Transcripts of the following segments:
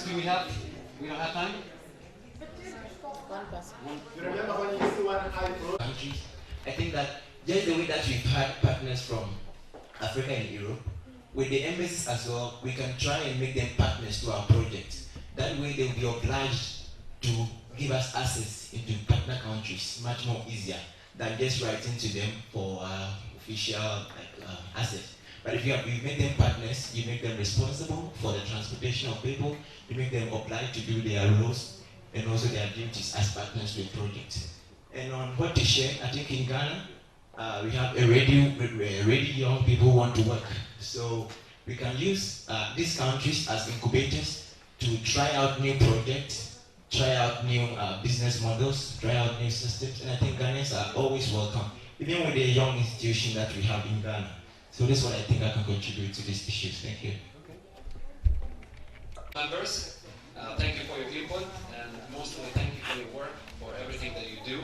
do we have? We don't have time? One person. You remember when you see one eye countries? I think that just the way that we've had partners from Africa and Europe, with the embassies as well, we can try and make them partners to our project. That way they will be obliged to give us access into partner countries much more easier than just writing to them for official access. But if you make them partners, you make them responsible for the transportation of people, you make them obliged to do their roles and also their duties as partners to a project. And on what to share, I think in Ghana, we have already young people who want to work. So we can use these countries as incubators to try out new projects, try out new business models, try out new systems. And I think Ghanaians are always welcome, even with the young institution that we have in Ghana. So this is what I think I can contribute to these issues. Thank you. Members, thank you for your input, and mostly thank you for your work, for everything that you do,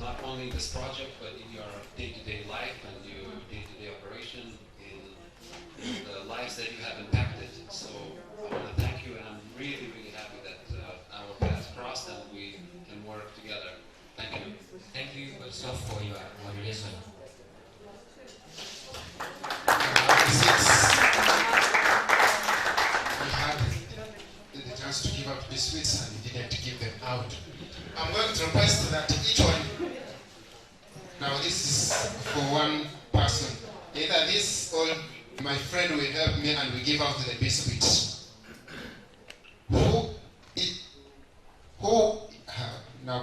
not only in this project, but in your day-to-day life and your day-to-day operation, in the lives that you have impacted. So I want to thank you, and I'm really, really happy that our paths crossed and we can work together. Thank you. Thank you also for your moderation. We had the chance to give up biscuits and we didn't give them out. I'm going to request that each one, now this is for one person, either this or my friend will help me and we give out the biscuits. Now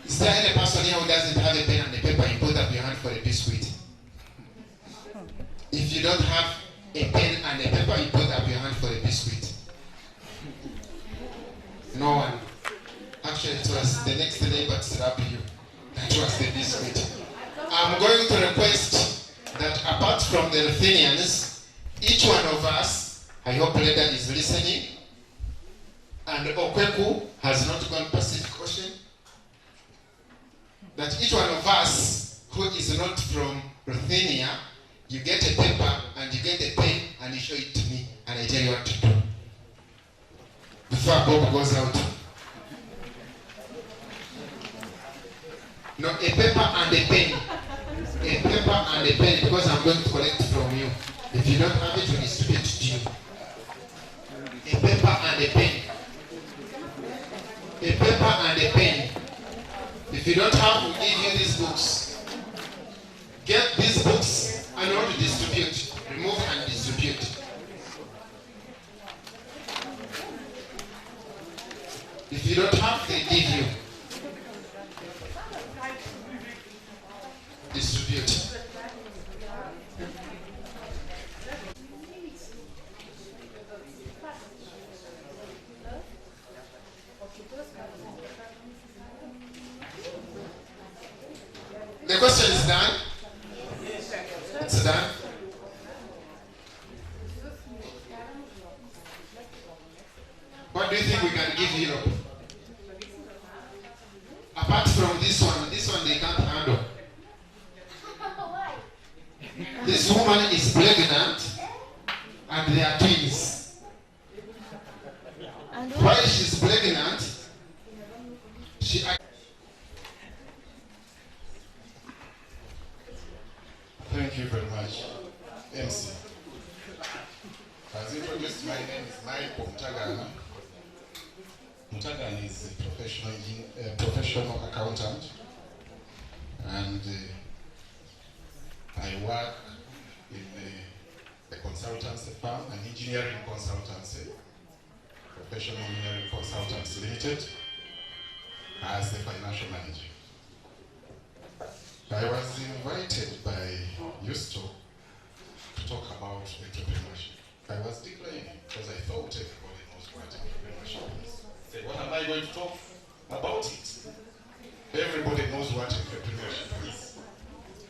is there any person here who doesn't have a pen and a paper? You put up your hand for a biscuit. If you don't have a pen and a paper, you put up your hand for a biscuit. No one. Actually, it was the next day, but slap you. That was the biscuit. I'm going to request that apart from the Lithuanians, each one of us, I hope Leda is listening, and Okweku has not gone Pacific Ocean, that each one of us who is not from Lithuania, you get a paper and you get a pen and you show it to me and I tell you what to do. Before Bob goes out. No, a paper and a pen. A paper and a pen because I'm going to collect from you. If you don't have it, we distribute it to you. A paper and a pen. A paper and a pen. If you don't have, we'll give you these books. Get these books and how to distribute. Remove and distribute. If you don't have, they give you. Distribute. The question is done. It's done. What do you think we can give Europe? Apart from this one they can't handle. This woman is pregnant and they are twins. While she's pregnant, she Thank you very much, MC. As introduced, my name is Michael Mutagana. Mutagana is a professional accountant, and I work in a consultancy firm, an engineering consultancy, Professional Engineering Consultants Limited, as the financial manager. I was invited by UYSTO to talk about entrepreneurship. I was declining because I thought everybody knows what entrepreneurship is. I said, what am I going to talk about it? Everybody knows what entrepreneurship is.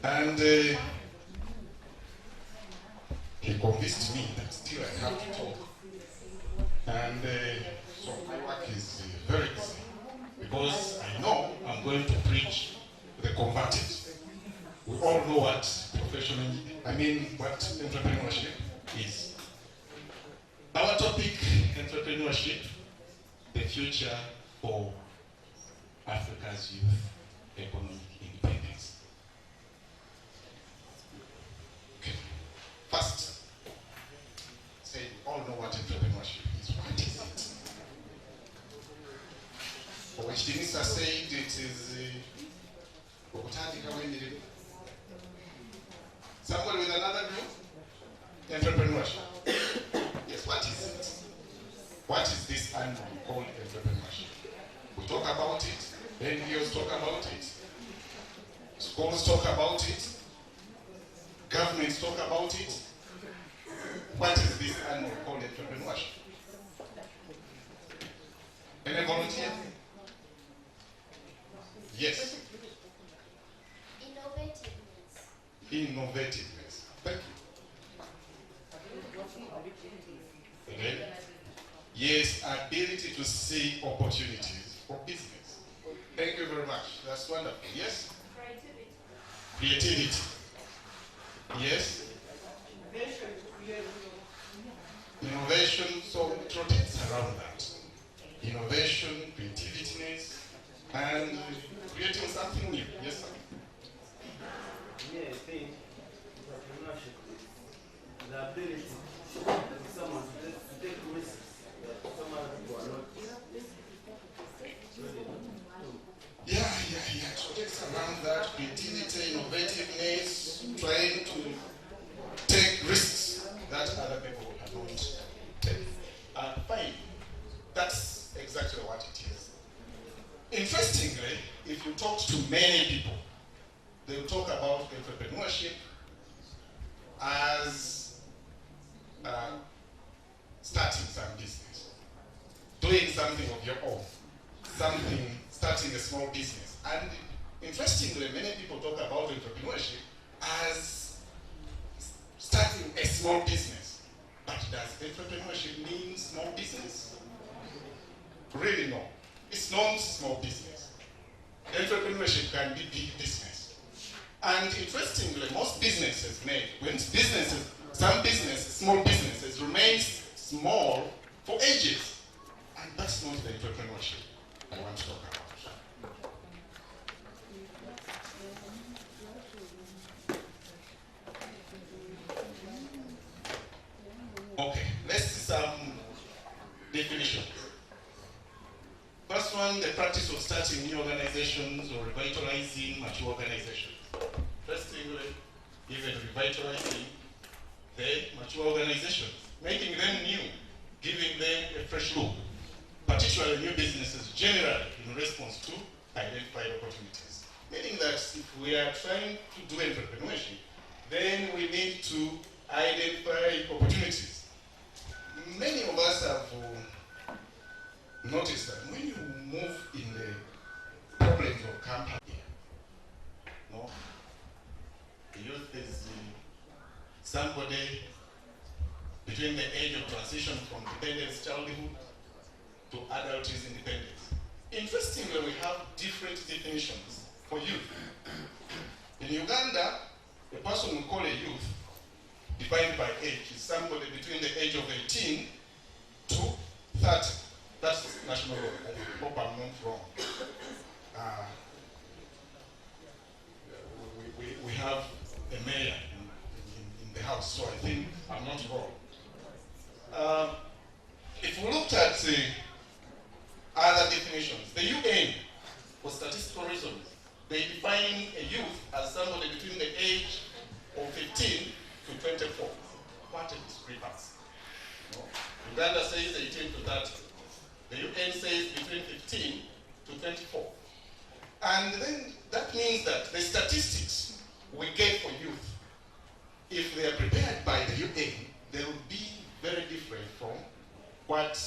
And he convinced me that still I have to talk. And so my work is very easy because I know I'm going to preach to the converted. We all know what what entrepreneurship is. Our topic entrepreneurship, the future for Africa's youth economic independence. Okay. First, say we all know what entrepreneurship is. What is it? For which the minister said it is somebody with another view? Entrepreneurship. Yes, what is it? What is this animal called entrepreneurship? We talk about it, NGOs talk about it, schools talk about it, governments talk about it. What is this animal called entrepreneurship? Any volunteer? Yes. Innovativeness. Thank you. Again? Yes, ability to see opportunities for business. Thank you very much. That's wonderful. Yes? Creativity. Yes? Innovation, so it rotates around that. Innovation, creativeness, and creating something new. Yes, sir? Yeah, I think entrepreneurship is the ability of someone to take risks that some other people are not really Yeah. It rotates around that. Creativity, innovativeness, trying to take risks that other people have not taken. Fine. That's exactly what it is. Interestingly, if you talk to many people, they will talk about entrepreneurship as starting some business, doing something of your own, starting a small business. And interestingly, many people talk about entrepreneurship as starting a small business. But does entrepreneurship mean small business? Really no. It's not small business. Entrepreneurship can be big business. And interestingly, most businesses some businesses, small businesses, remain small for ages. And that's not the entrepreneurship I want to talk about. Okay, let's see some definitions. First one, the practice of starting new organizations or revitalizing mature organizations. Interestingly, even revitalizing the mature organizations, making them new, giving them a fresh look, particularly new businesses generally in response to identified opportunities. Meaning that if we are trying to do entrepreneurship, then we need to identify opportunities. Many of us have noticed that when you move in the problems of company, no, the youth is somebody between the age of transition from dependence childhood to adulthood independence. Interestingly, we have different definitions for youth. In Uganda, a person we call a youth, defined by age, is somebody between the age of 18 to 30. That's national law. I hope I'm not wrong. We have a mayor in the house, so I think I'm not wrong. If we looked at other definitions, the UN, for statistical reasons, they define a youth as somebody between the age of 15 to 24. What a discrepancy. No? Uganda says 18 to 30. The UN says between 15 to 24. And then that means that the statistics we get for youth, if they are prepared by the UN, they will be very different from what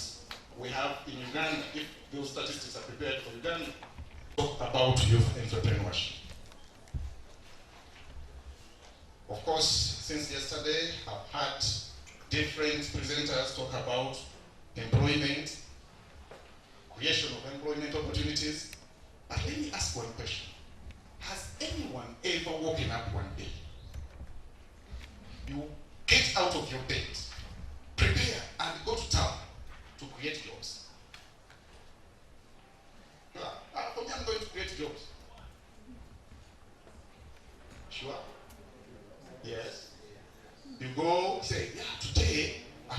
we have in Uganda if those statistics are prepared for Uganda. Talk about youth entrepreneurship. Of course, since yesterday, I've had different presenters talk about employment, creation of employment opportunities. But let me ask one question. Has anyone ever woken up one day? You get out of your bed, prepare and go to town to create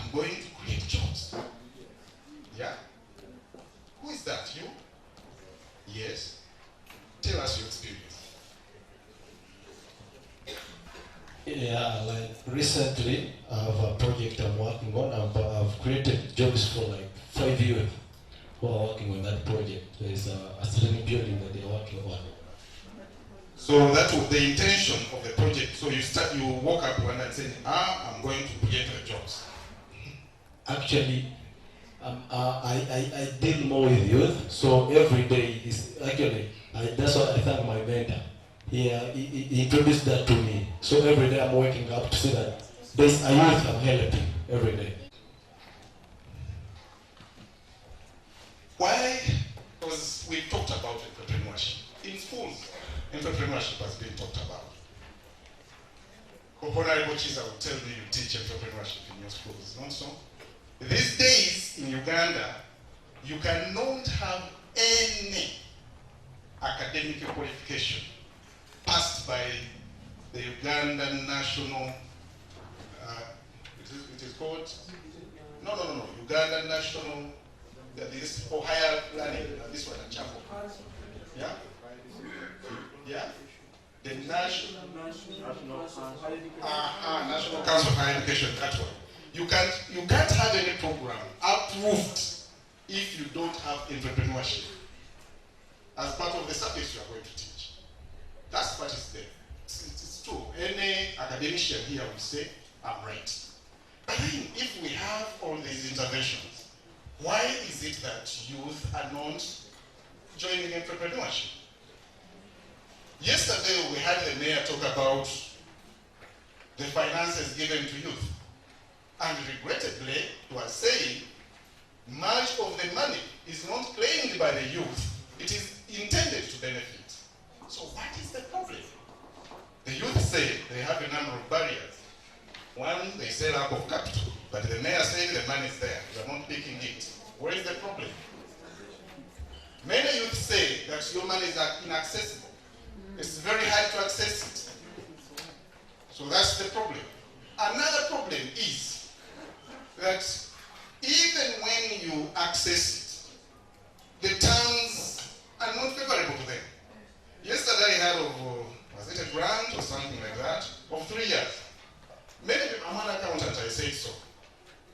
I'm going to create jobs. Yeah? Who is that? You? Yes? Tell us your experience. Yeah, like recently, I have a project I'm working on. I've created jobs for like 5 youth who are working on that project. There's a certain building that they're working on. So that was the intention of the project. So you woke up one night and said, I'm going to create the jobs. Actually, I deal more with youth, so every day is actually, that's why I thank my mentor. He introduced that to me. So every day I'm waking up to see that there's a youth I'm helping every day. Why? Because we talked about entrepreneurship. In schools, entrepreneurship has been talked about. Honorable Chiza will tell you teach entrepreneurship in your schools, not so? These days in Uganda, you cannot have any academic qualification passed by the Ugandan National, it is called, no, Ugandan National, this for higher learning, this one, Chapo. Yeah? Yeah? The National Council of Higher Education, that one. You can't have any program approved if you don't have entrepreneurship as part of the subjects you are going to teach. That's what is there. It's true. Any academician here will say, I'm right. But then, if we have all these interventions, why is it that youth are not joining entrepreneurship? Yesterday, we had the mayor talk about the finances given to youth. And regrettably, he was saying much of the money is not claimed by the youth. It is intended to benefit. So what is the problem? The youth say they have a number of barriers. One, they say lack of capital. But the mayor said the money is there. You are not picking it. Where is the problem? Many youth say that your money is inaccessible. It's very hard to access it. So that's the problem. Another problem is that even when you access it, the terms are not favorable to them. Yesterday I heard of, was it a grant or something like that, of 3 years. Many people, I'm an accountant, I said so.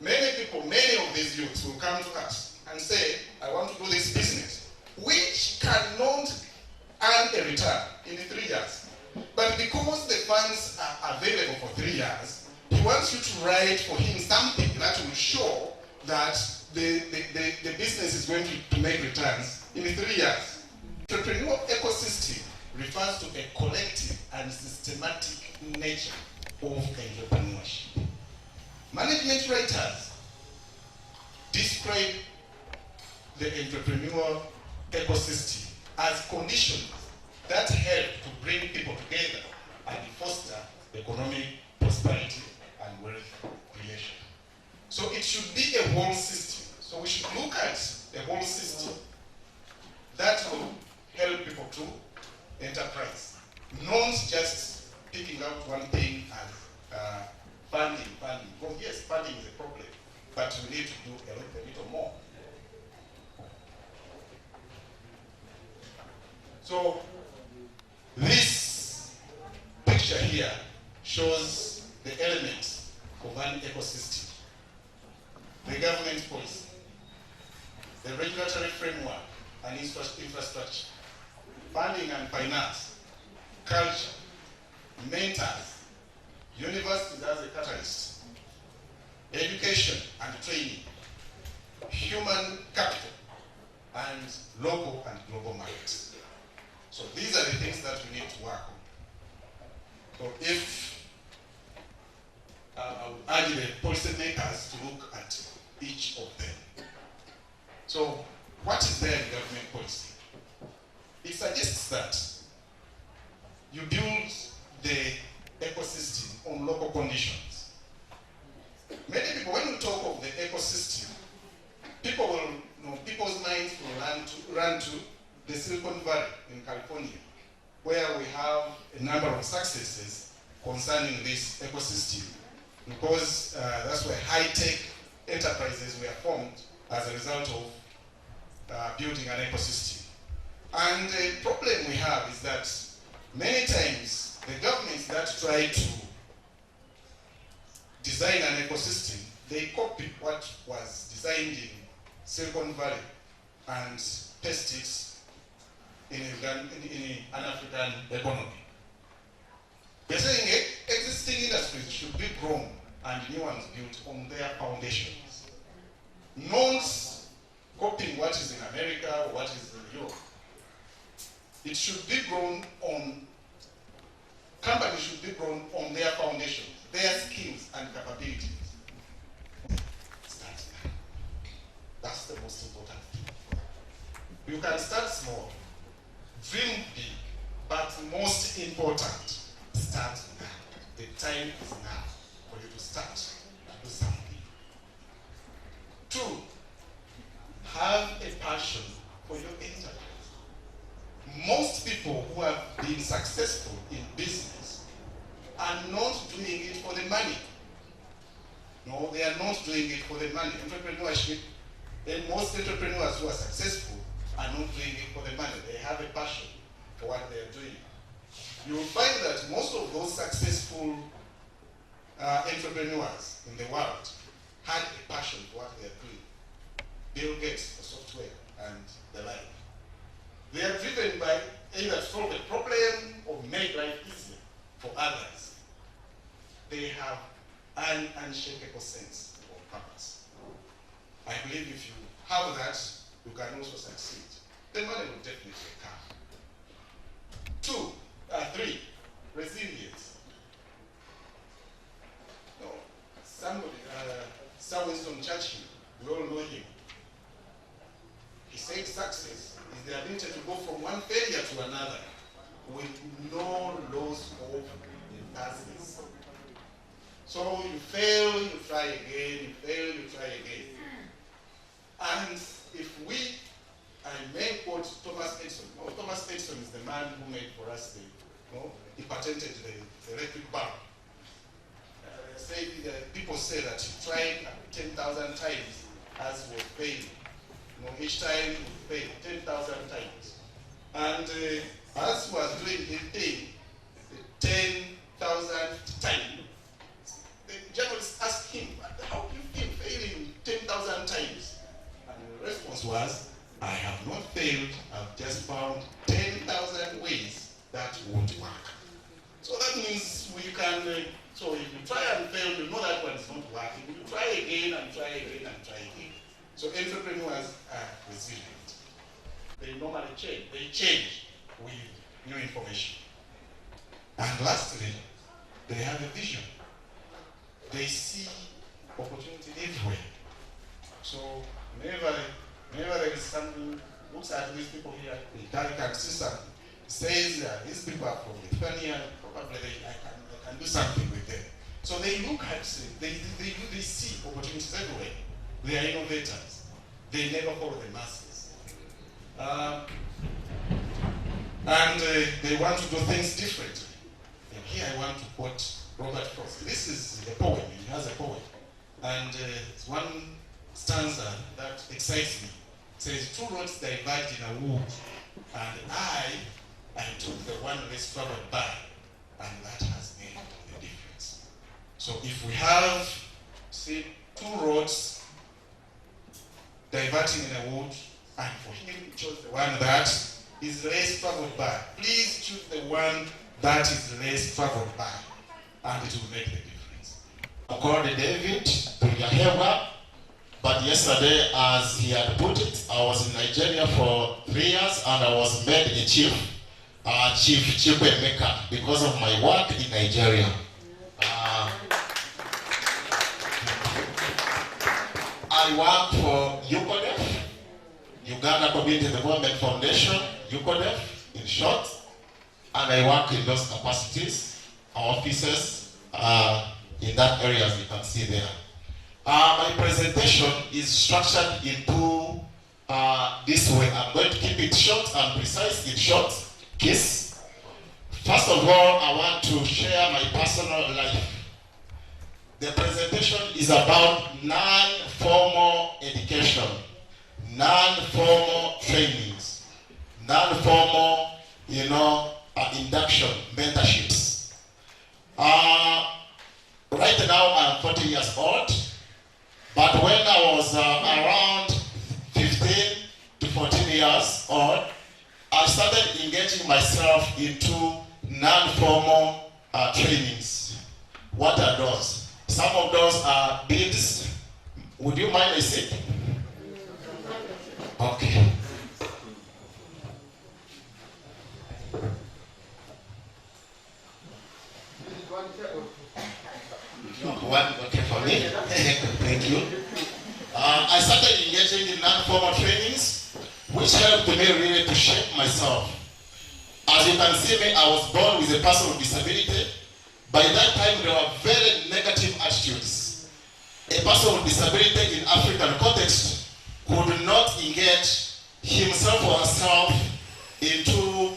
Many people, many of these youths will come to us and say, I want to do this business, which cannot earn a return in 3 years. But because the funds are available for 3 years, he wants you to write for him something that will show that the business is going to make returns in 3 years. Entrepreneurial ecosystem refers to a collective and systematic nature of entrepreneurship. Management writers describe the entrepreneurial ecosystem as conditions that help to bring people together and foster economic prosperity and wealth creation. So it should be a whole system. So we should look at a whole system that will help people to enterprise, not just picking out one thing as funding. Well, yes, funding is a problem, but we need to do a little more. So this picture here shows the elements of an ecosystem. The government policy, the regulatory framework and infrastructure, funding and finance, culture, mentors, universities as a catalyst, education and training, human capital, and local and global markets. So these are the things that we need to work on. So if I would urge the policymakers to look at each of them. So what is there in government policy? It suggests that you build the ecosystem on local conditions. Many people, when we talk of the ecosystem, people will, people's minds will run to the Silicon Valley in California, where we have a number of successes concerning this ecosystem, because that's where high-tech building an ecosystem. And the problem we have is that many times the governments that try to design an ecosystem, they copy what was designed in Silicon Valley and paste it in an African economy. They're saying existing industries should be grown and new ones built on their foundations. Not copying what is in America or what is in Europe. It should be grown on, companies should be grown on their foundations, their skills and capabilities. Start now. That's the most important thing. You can start small, dream big, but most important, start now. The time is now for you to start and do something. 2, have a passion for your enterprise. Most people who have been successful in business are not doing it for the money. No, they are not doing it for the money. Entrepreneurship, and most entrepreneurs who are successful are not doing it for the money. They have a passion for what they are doing. You will find that most of those successful entrepreneurs in the world had a passion for what they are doing. Bill Gates for software and the like. They are driven by either solve a problem or make life easier for others. They have an unshakable sense of purpose. I believe if you have that, you can also succeed. The money will definitely come. 3, resilience. No, somebody, Sir Winston Churchill, we all know him. He said success is the ability to go from one failure to another with no loss of impulsiveness. So you fail, you try again, you fail, you try again. And if I may quote Thomas Edison. Oh, Thomas Edison is the man who made for us he patented the electric bulb. People say that he tried 10,000 times as was failing. Each time he failed 10,000 times. And as he was doing his thing, the 10,000th time, the journalist asked him, how do you feel failing 10,000 times? And the response was, I have not failed, I've just found 10,000 ways that won't work. So that means we can, so if you try and fail, you know that one is not working. You try again and try again and try again. So entrepreneurs are resilient. They normally change. They change with new information. And lastly, they have a vision. They see opportunity everywhere. So whenever there is something, looks at these people here, they can see something. Says these people are from Lithuania, probably I can do something with them. So they look at, they see opportunities everywhere. They are innovators. They never follow the masses. And they want to do things differently. And here I want to quote Robert Frost. This is a poem. He has a poem. And it's one stanza that excites me. It says, 2 roads diverged in a wood, and I took the one less traveled by, and that has made the difference. So if we have, say, 2 roads diverting in a wood, and for him chose the one that is less traveled by, please choose the one that is less traveled by, and it will make the difference. I'm called David Tuliahewa, but yesterday, as he had put it, I was in Nigeria for 3 years, and I was made a chief Emeka, because of my work in Nigeria. I work for UCODEF, Uganda Community Development Foundation, UCODEF in short, and I work in those capacities, our offices in that area, as you can see there. My presentation is structured into this way. I'm going to keep it short and precise in short case. First of all, I want to share my personal life. The presentation is about non-formal education, non-formal trainings, non-formal, induction, mentorships. Right now I'm 40 years old, but when I was around 15 to 14 years old, I started engaging myself into non-formal trainings. What are those? Some of those are bids. Would you mind I sit? Okay. One, okay for me. Thank you. I started engaging in non-formal trainings, which helped me really to shape myself. As you can see me, I was born with a person with disability. By that time, there were very negative attitudes. A person with disability in African context could not engage himself or herself into,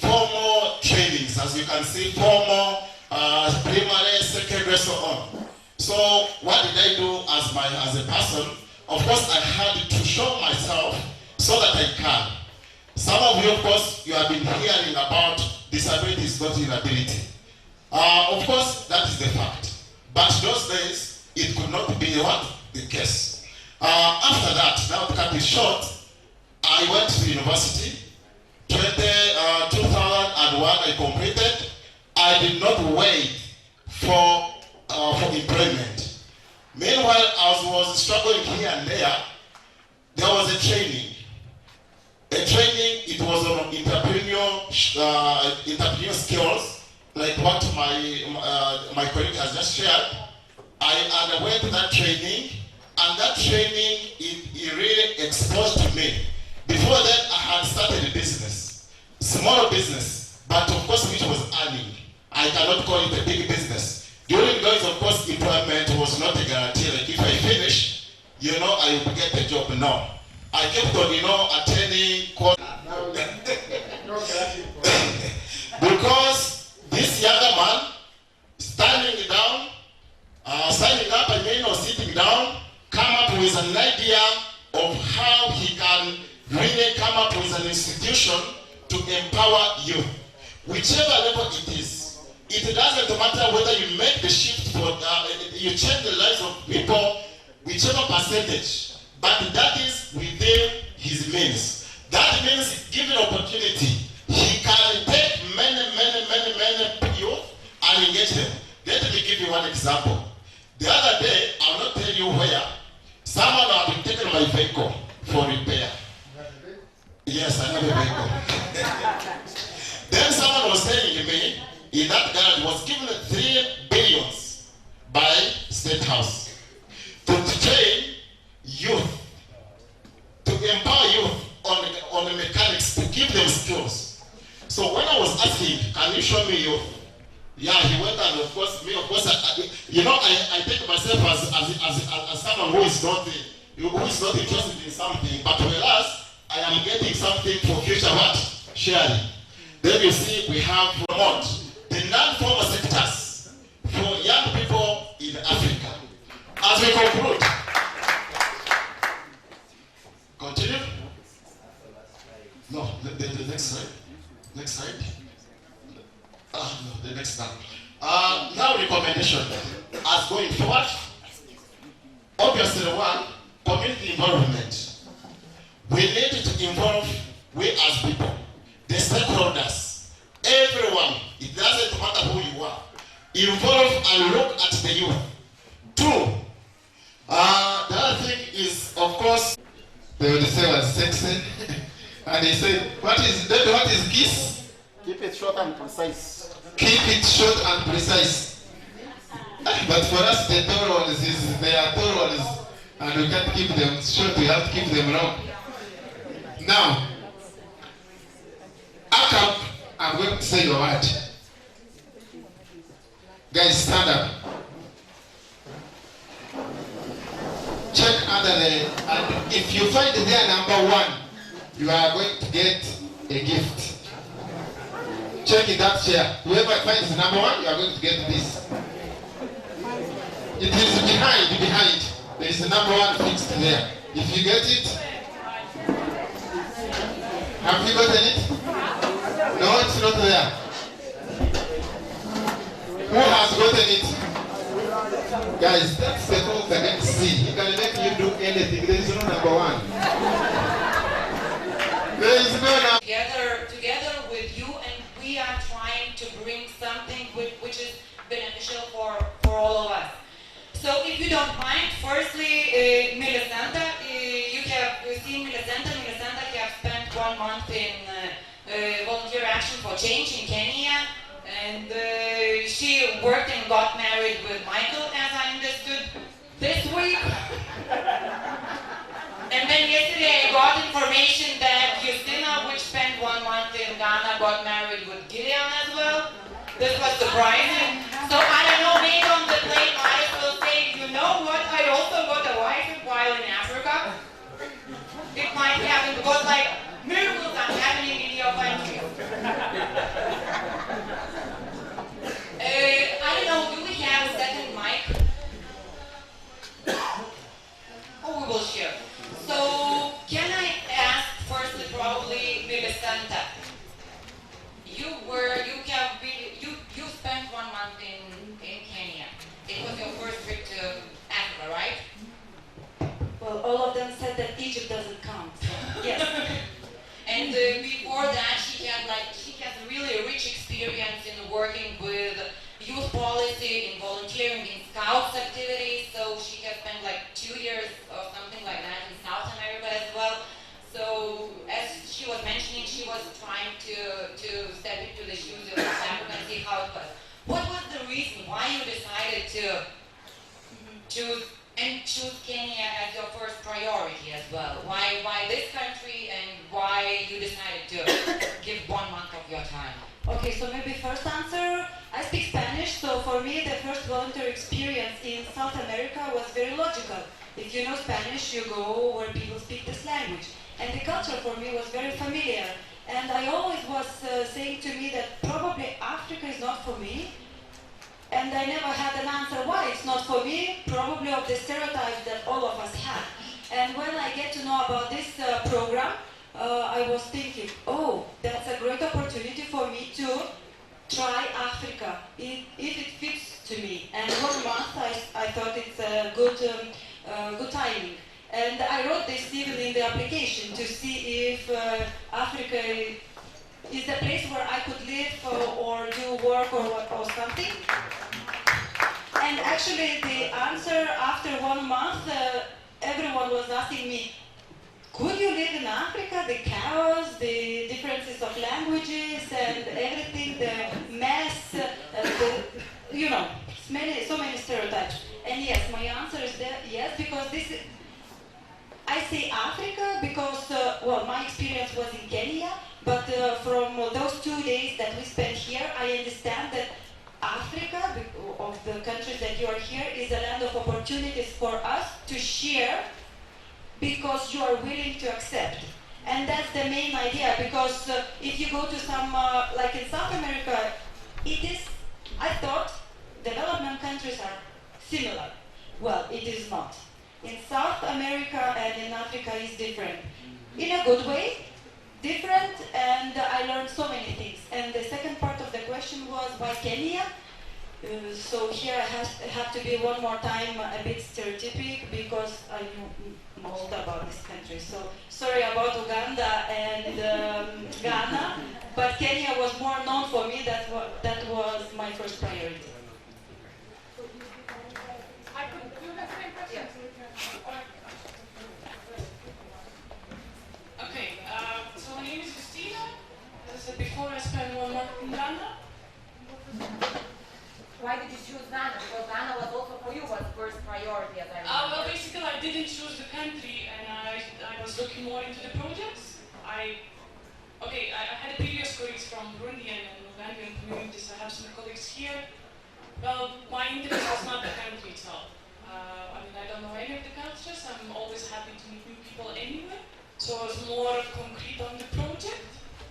formal trainings. As you can see, formal, primary, secondary, so on. So what did I do as a person? Of course, I had to show myself so that I can. Some of you, of course, you have been hearing about disability is not inability. Of course, that is the fact. But those days, it could not be the case. After that, now to cut it short, I went to university. 2001, I completed. I did not wait for employment. Meanwhile, as I was struggling here and there was a training. It was on entrepreneurial skills, like what my colleague has just shared. I underwent that training, and that training it really exposed to me. Before that, I had started a business, small business, but of course which was earning. I cannot call it a big business. During those, of course, employment was not a guarantee. Like if I finish, I will get a job. No. I kept on, attending courses. Because this younger man, standing up, sitting down, come up with an idea of how he can really come up with an institution to empower youth. Whichever level it is, it doesn't matter whether you make the shift for, you change the lives of people, whichever percentage, but that is within his means. That means given opportunity, he can take many youth and engage them. Let me give you one example. The other day, I will not tell you where, someone had been taking my vehicle for repair. Yes, I have a vehicle. Then someone was telling me, in that garage was given 3 billion by State House to train youth, to empower youth on the mechanics, to give them skills. So when I was asking, can you show me youth? Yeah, he went and of course, I take myself as someone who is not interested in something, but whereas I am getting something for future sharing. Then you see we have promote the non-formal sectors for young people in Africa. As we conclude, continue. No, the next slide. Next slide. No, the next one. Now recommendation. As going forward, obviously one, community involvement. We need to involve, we as people, the stakeholders, everyone. It doesn't matter who you are. Involve and look at the youth. 2, the other thing is, of course, they would say was sexy. And they say, what is kiss? Keep it short and precise. Keep it short and precise. But for us, the tall ones they are tall ones, and we can't keep them short, we have to keep them long. Now, ACAP, I'm going to say your word. Guys, stand up. Check under and if you find their number 1, you are going to get a gift. Check in that chair. Whoever finds number 1, you are going to get this. It is behind. There is a number 1 fixed there. If you get it, Have you gotten it? No, it's not there. Who has gotten it? Guys, that's the cause against C. He can make you do anything. There is no number one. There is no number. Together with you, and we are trying to bring something which is beneficial for all of us. So if you don't mind, firstly, Millicenta, you have seen Millicenta. Millicenta have spent 1 month in volunteer action for change in Kenya, and she worked and got married with Michael, as I understood, this week. And then yesterday I got information that Justina, which spent 1 month in Ghana, got married with Gideon as well. This was surprising. So I don't know, maybe on the plane I will say, you know what, I also got a wife while in Africa. It might happen because like miracles are happening in your country. I don't know, do we have a second mic? Oh, we will share. So can I ask firstly probably Millicenta? You spent 1 month in Kenya. It was your first trip to Africa, right? Well, all of them said that Egypt doesn't count. So yes. And before that, she has really a rich experience in working with youth policy, in volunteering, in scouts activities. So she has spent like 2 years or something like that in South America as well. So as she was mentioning, she was trying to step into the shoes of Africa and see how it was. What was the reason why you decided to choose Kenya as your first priority as well? Why this country, and why you decided to give 1 month of your time? Okay, so maybe first answer, I speak Spanish, so for me the first volunteer experience in South America was very logical. If you know Spanish, you go where people speak this language. And the culture for me was very familiar. And I always was saying to me that probably Africa is not for me. And I never had an answer why it's not for me, probably of the stereotypes that all of us have. And when I get to know about this program, I was thinking, oh, that's a great opportunity for me to try Africa, if it fits to me. And 1 month, I thought it's a good timing. And I wrote this even in the application to see if Africa is the place where I could live or do work or something. And actually the answer after 1 month, everyone was asking me, could you live in Africa? The chaos, the differences of languages and everything, the mess, so many stereotypes. And yes, my answer is yes, because I say Africa because, my experience was in Kenya, but from those 2 days that we spent here, I understand that Africa, of the countries that you are here, is a land of opportunities for us to share because you are willing to accept. And that's the main idea, because if you go to some, like in South America, I thought development countries are similar. Well, it is not. In South America and in Africa is different. In a good way, different, and I learned so many things. And the second part of the question was why Kenya? So here I have to be one more time a bit stereotypic because I know most about this country. So sorry about Uganda and Ghana, but Kenya was more known for me. That was my first priority. I could do the same question. Okay, so my name is Justina. As I said before, I spent 1 month in Ghana. Why did you choose Ghana? Because Ghana was also for you was first priority, as I remember. Well, basically, I didn't choose the country, and I was looking more into the projects. I had previous colleagues from Burundian and Ugandan communities. I have some colleagues here. Well, my interest was not the country itself. I don't know any of the cultures. I'm always happy to meet new people anyway. So I was more concrete on the project,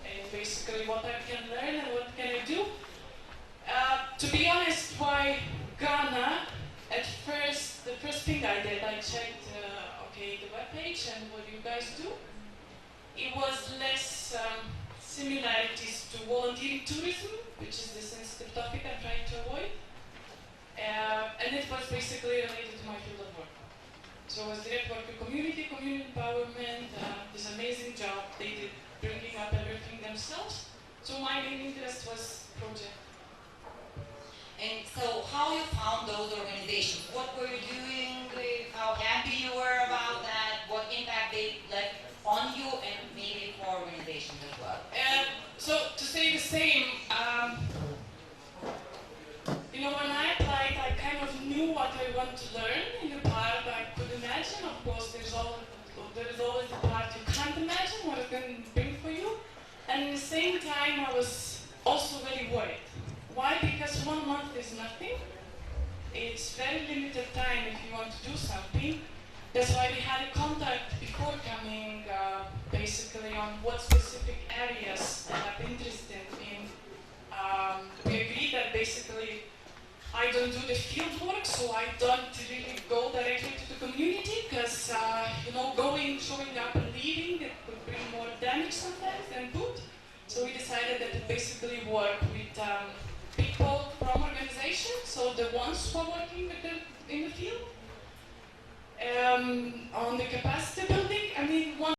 and basically what I can learn and what can I do. To be honest, why Ghana? At first, the first thing I did, I checked, the webpage and what you guys do. it was less similarities to volunteering tourism, which is the sensitive topic I'm trying to avoid. And it was basically related to my field of work. So I was direct work with community empowerment, this amazing job they did bringing up everything themselves. So my main interest was project. And so how you found those organizations? What were you doing? How happy you were about that? What impact they left on you and maybe for organizations as well? So to say the same, you know, when I applied, I kind of knew what I want to learn in the part I could imagine. Of course, there is always the part you can't imagine what it's going to bring for you. And at the same time, I was also very worried. Why? Because 1 month is nothing. It's very limited time if you want to do something. That's why we had a contact before coming, basically on what specific areas I'm interested in. We agreed that basically I don't do the field work, so I don't really go directly to the community because, you know, showing up and leaving, it could bring more damage sometimes than good. So we decided that it basically work with people from organizations, so the ones who are working with in the field. On the capacity building, I mean, one